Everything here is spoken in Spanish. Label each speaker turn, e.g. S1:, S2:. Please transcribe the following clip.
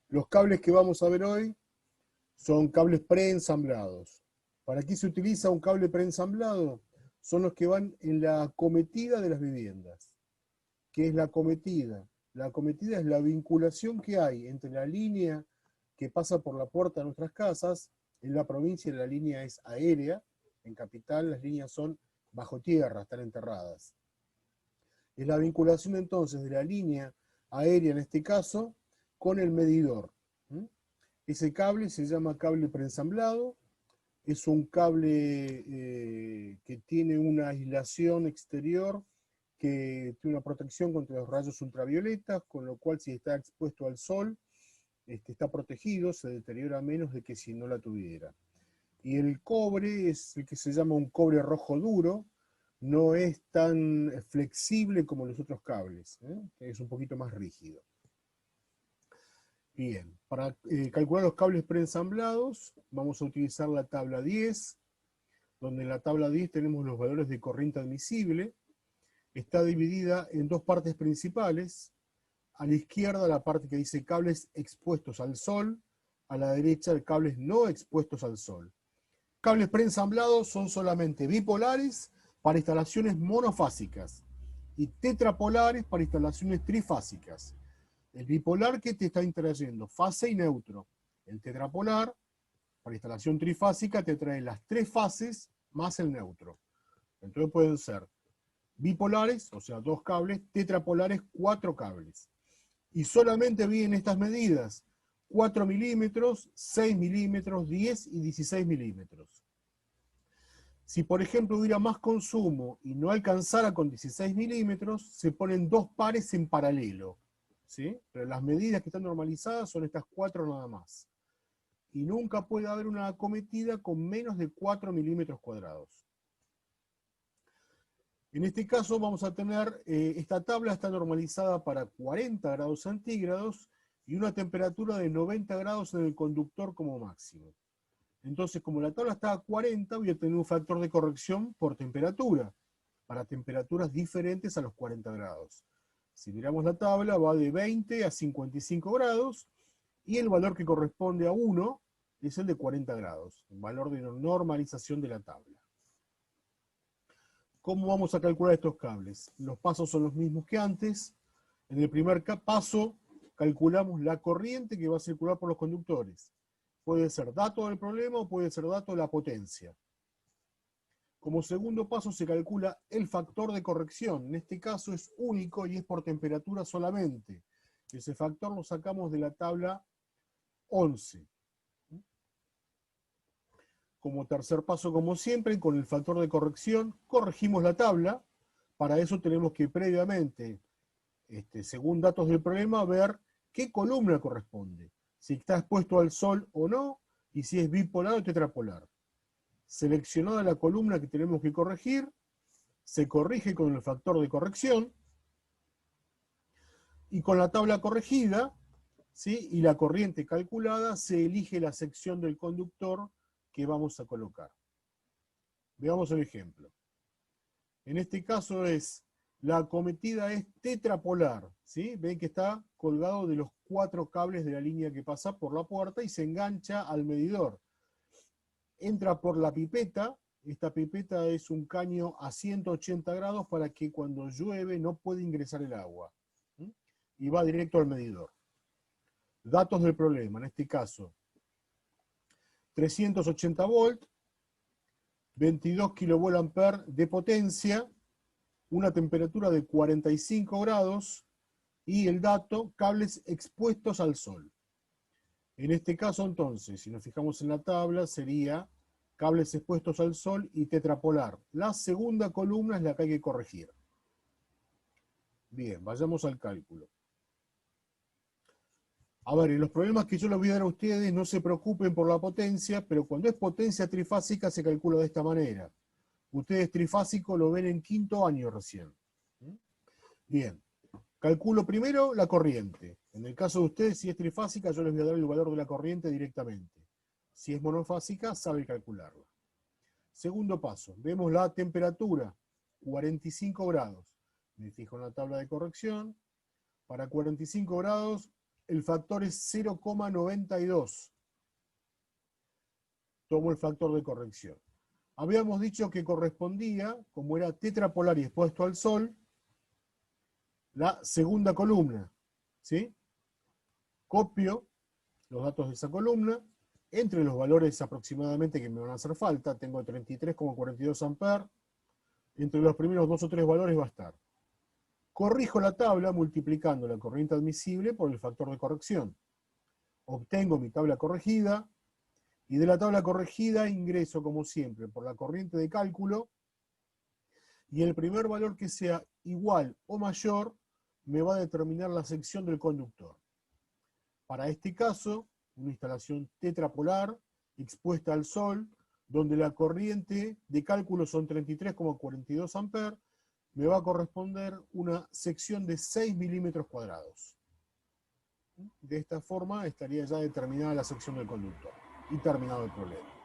S1: Los cables que vamos a ver hoy son cables preensamblados. ¿Para qué se utiliza un cable preensamblado? Son los que van en la acometida de las viviendas. ¿Qué es la acometida? La acometida es la vinculación que hay entre la línea que pasa por la puerta de nuestras casas. En la provincia la línea es aérea, en capital las líneas son bajo tierra, están enterradas. Es la vinculación entonces de la línea aérea en este caso con el medidor. Ese cable se llama cable preensamblado, es un cable que tiene una aislación exterior, que tiene una protección contra los rayos ultravioletas, con lo cual si está expuesto al sol, está protegido, se deteriora menos de que si no la tuviera. Y el cobre es el que se llama un cobre rojo duro, no es tan flexible como los otros cables, es un poquito más rígido. Bien, para calcular los cables preensamblados vamos a utilizar la tabla 10, donde en la tabla 10 tenemos los valores de corriente admisible. Está dividida en dos partes principales. A la izquierda la parte que dice cables expuestos al sol, a la derecha cables no expuestos al sol. Cables preensamblados son solamente bipolares para instalaciones monofásicas y tetrapolares para instalaciones trifásicas. El bipolar que te está trayendo fase y neutro. El tetrapolar, para instalación trifásica, te trae las tres fases más el neutro. Entonces pueden ser bipolares, o sea, 2 cables, tetrapolares, 4 cables. Y solamente vienen estas medidas: 4 milímetros, 6 milímetros, 10 y 16 milímetros. Si por ejemplo hubiera más consumo y no alcanzara con 16 milímetros, se ponen 2 pares en paralelo, ¿sí? Pero las medidas que están normalizadas son estas 4 nada más. Y nunca puede haber una acometida con menos de 4 milímetros cuadrados. En este caso vamos a tener, esta tabla está normalizada para 40 grados centígrados y una temperatura de 90 grados en el conductor como máximo. Entonces, como la tabla está a 40, voy a tener un factor de corrección por temperatura, para temperaturas diferentes a los 40 grados. Si miramos la tabla, va de 20 a 55 grados, y el valor que corresponde a 1 es el de 40 grados, el valor de normalización de la tabla. ¿Cómo vamos a calcular estos cables? Los pasos son los mismos que antes. En el primer paso, calculamos la corriente que va a circular por los conductores. Puede ser dato del problema o puede ser dato de la potencia. Como segundo paso se calcula el factor de corrección. En este caso es único y es por temperatura solamente. Ese factor lo sacamos de la tabla 11. Como tercer paso, como siempre, con el factor de corrección, corregimos la tabla. Para eso tenemos que previamente, según datos del problema, ver qué columna corresponde. Si está expuesto al sol o no, y si es bipolar o tetrapolar. Seleccionada la columna que tenemos que corregir, se corrige con el factor de corrección, y con la tabla corregida, ¿sí?, y la corriente calculada, se elige la sección del conductor que vamos a colocar. Veamos el ejemplo. En este caso la acometida es tetrapolar, ¿sí? Ven que está colgado de los 4 cables de la línea que pasa por la puerta y se engancha al medidor. Entra por la pipeta. Esta pipeta es un caño a 180 grados para que cuando llueve no pueda ingresar el agua. Y va directo al medidor. Datos del problema, en este caso, 380 volt, 22 kVA de potencia, una temperatura de 45 grados y el dato, cables expuestos al sol. En este caso entonces, si nos fijamos en la tabla, sería cables expuestos al sol y tetrapolar. La segunda columna es la que hay que corregir. Bien, vayamos al cálculo. A ver, en los problemas que yo les voy a dar a ustedes, no se preocupen por la potencia, pero cuando es potencia trifásica se calcula de esta manera. Ustedes trifásico lo ven en 5º año recién. Bien, calculo primero la corriente. En el caso de ustedes, si es trifásica, yo les voy a dar el valor de la corriente directamente. Si es monofásica, sabe calcularla. Segundo paso, vemos la temperatura, 45 grados. Me fijo en la tabla de corrección. Para 45 grados el factor es 0,92. Tomo el factor de corrección. Habíamos dicho que correspondía, como era tetrapolar y expuesto al sol, la segunda columna, ¿sí? Copio los datos de esa columna, entre los valores aproximadamente que me van a hacer falta, tengo 33,42 amperes, entre los primeros 2 o 3 valores va a estar. Corrijo la tabla multiplicando la corriente admisible por el factor de corrección. Obtengo mi tabla corregida, y de la tabla corregida ingreso, como siempre, por la corriente de cálculo, y el primer valor que sea igual o mayor me va a determinar la sección del conductor. Para este caso, una instalación tetrapolar expuesta al sol, donde la corriente de cálculo son 33,42 amperes, me va a corresponder una sección de 6 milímetros cuadrados. De esta forma estaría ya determinada la sección del conductor y terminado el problema.